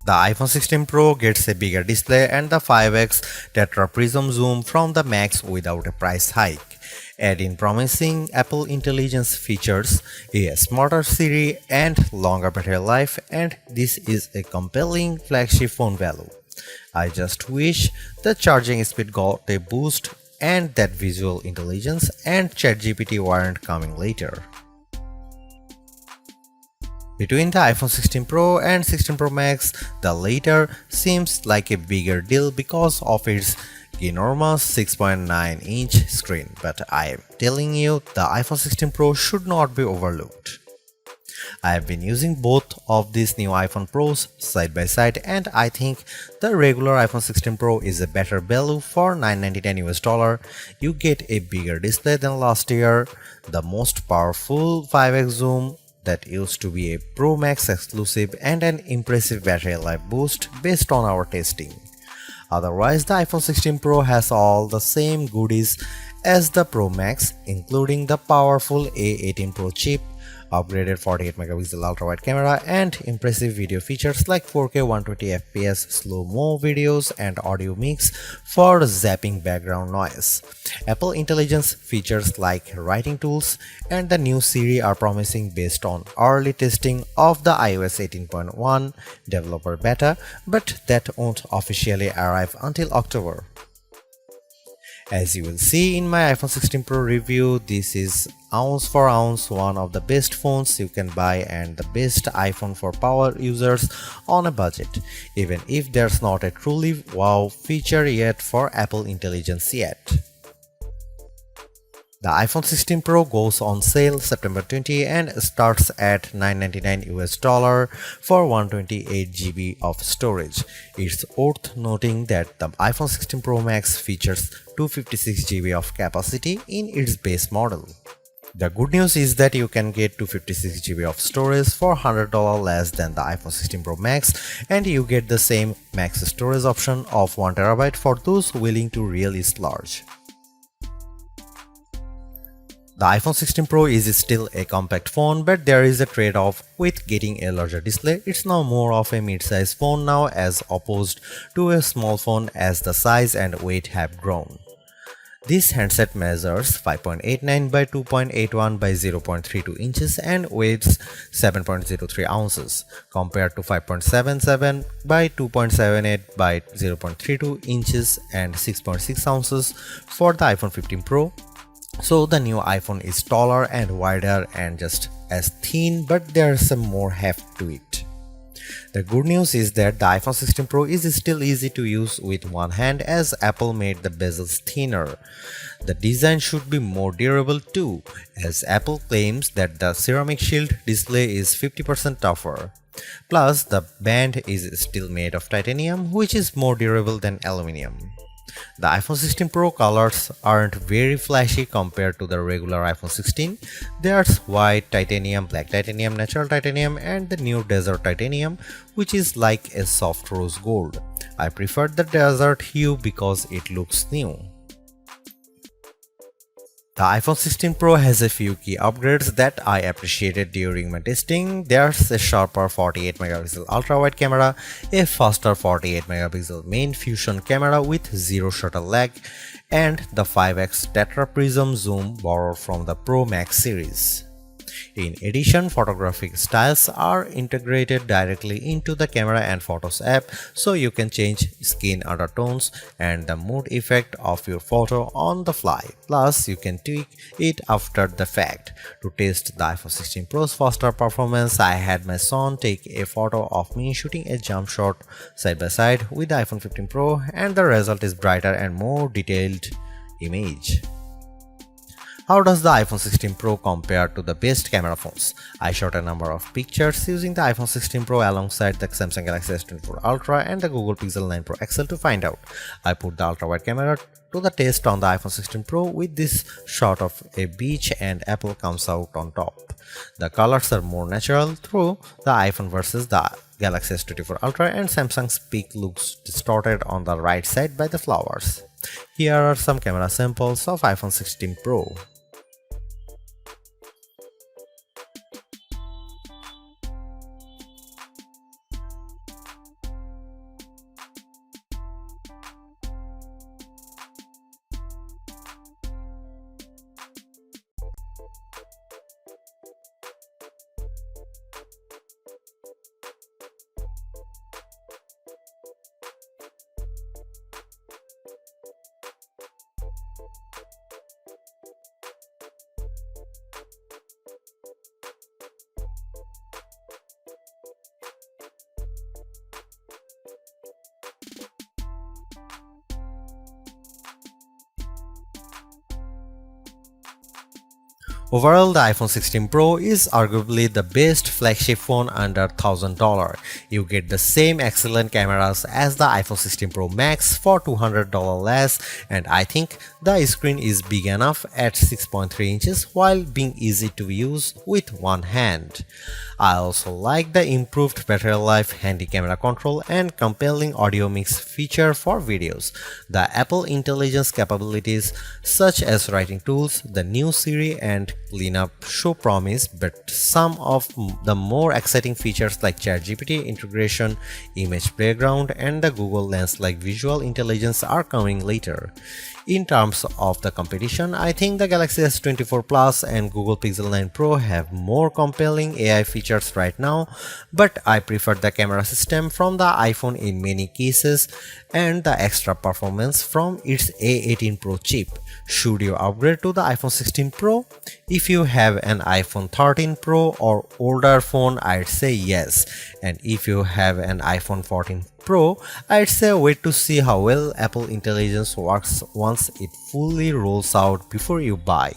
The iPhone 16 Pro gets a bigger display and the 5x tetra prism zoom from the Max without a price hike. Add in promising Apple Intelligence features, a smarter Siri and longer battery life, and this is a compelling flagship phone value. I just wish the charging speed got a boost and that visual intelligence and ChatGPT weren't coming later. Between the iPhone 16 Pro and 16 Pro Max, the latter seems like a bigger deal because of its enormous 6.9-inch screen, but I am telling you, the iPhone 16 Pro should not be overlooked. I have been using both of these new iPhone Pros side by side, and I think the regular iPhone 16 Pro is a better value for $999. You get a bigger display than last year, the most powerful 5x zoom that used to be a Pro Max exclusive, and an impressive battery life boost based on our testing. Otherwise, the iPhone 16 Pro has all the same goodies as the Pro Max, including the powerful A18 Pro chip, upgraded 48 megapixel ultra-wide camera, and impressive video features like 4K 120fps slow-mo videos and audio mix for zapping background noise. Apple Intelligence features like writing tools and the new Siri are promising based on early testing of the iOS 18.1 developer beta, but that won't officially arrive until October. As you will see in my iPhone 16 Pro review, this is ounce for ounce one of the best phones you can buy and the best iPhone for power users on a budget, even if there's not a truly wow feature yet for Apple Intelligence yet. The iPhone 16 Pro goes on sale September 20 and starts at $999 for 128GB of storage. It's worth noting that the iPhone 16 Pro Max features 256GB of capacity in its base model. The good news is that you can get 256GB of storage for $100 less than the iPhone 16 Pro Max, and you get the same max storage option of 1TB for those willing to really splurge. The iPhone 16 Pro is still a compact phone, but there is a trade-off with getting a larger display. It's now more of a mid-size phone now as opposed to a small phone as the size and weight have grown. This handset measures 5.89 by 2.81 by 0.32 inches and weighs 7.03 ounces, compared to 5.77 by 2.78 by 0.32 inches and 6.6 ounces for the iPhone 15 Pro. So the new iPhone is taller and wider and just as thin, but there's some more heft to it. The good news is that the iPhone 16 Pro is still easy to use with one hand as Apple made the bezels thinner. The design should be more durable too, as Apple claims that the ceramic shield display is 50% tougher. Plus, the band is still made of titanium, which is more durable than aluminum. The iPhone 16 Pro colors aren't very flashy compared to the regular iPhone 16. There's white titanium, black titanium, natural titanium, and the new desert titanium, which is like a soft rose gold. I prefer the desert hue because it looks new. The iPhone 16 Pro has a few key upgrades that I appreciated during my testing. There's a sharper 48 megapixel ultra-wide camera, a faster 48 megapixel main fusion camera with zero shutter lag, and the 5x tetra prism zoom borrowed from the Pro Max series. In addition, photographic styles are integrated directly into the Camera and Photos app, so you can change skin undertones and the mood effect of your photo on the fly. Plus, you can tweak it after the fact. To test the iPhone 16 Pro's faster performance, I had my son take a photo of me shooting a jump shot side by side with the iPhone 15 Pro, and the result is brighter and more detailed image. How does the iPhone 16 Pro compare to the best camera phones? I shot a number of pictures using the iPhone 16 Pro alongside the Samsung Galaxy S24 Ultra and the Google Pixel 9 Pro XL to find out. I put the ultra-wide camera to the test on the iPhone 16 Pro with this shot of a beach and Apple comes out on top. The colors are more natural through the iPhone versus the Galaxy S24 Ultra, and Samsung's peak looks distorted on the right side by the flowers. Here are some camera samples of iPhone 16 Pro. Overall, the iPhone 16 Pro is arguably the best flagship phone under $1,000. You get the same excellent cameras as the iPhone 16 Pro Max for $200 less, and I think the screen is big enough at 6.3 inches while being easy to use with one hand. I also like the improved battery life, handy camera control, and compelling audio mix feature for videos. The Apple Intelligence capabilities such as writing tools, the new Siri, and cleanup show promise, but some of the more exciting features like ChatGPT integration, image background, and the Google Lens like visual intelligence are coming later. In terms of the competition, I think the Galaxy S24 Plus and Google Pixel 9 Pro have more compelling AI features right now, but I prefer the camera system from the iPhone in many cases and the extra performance from its A18 Pro chip. Should you upgrade to the iPhone 16 Pro? If you have an iPhone 13 Pro or older phone, I'd say yes. And if you have an iPhone 14 Pro, I'd say wait to see how well Apple Intelligence works once it fully rolls out before you buy.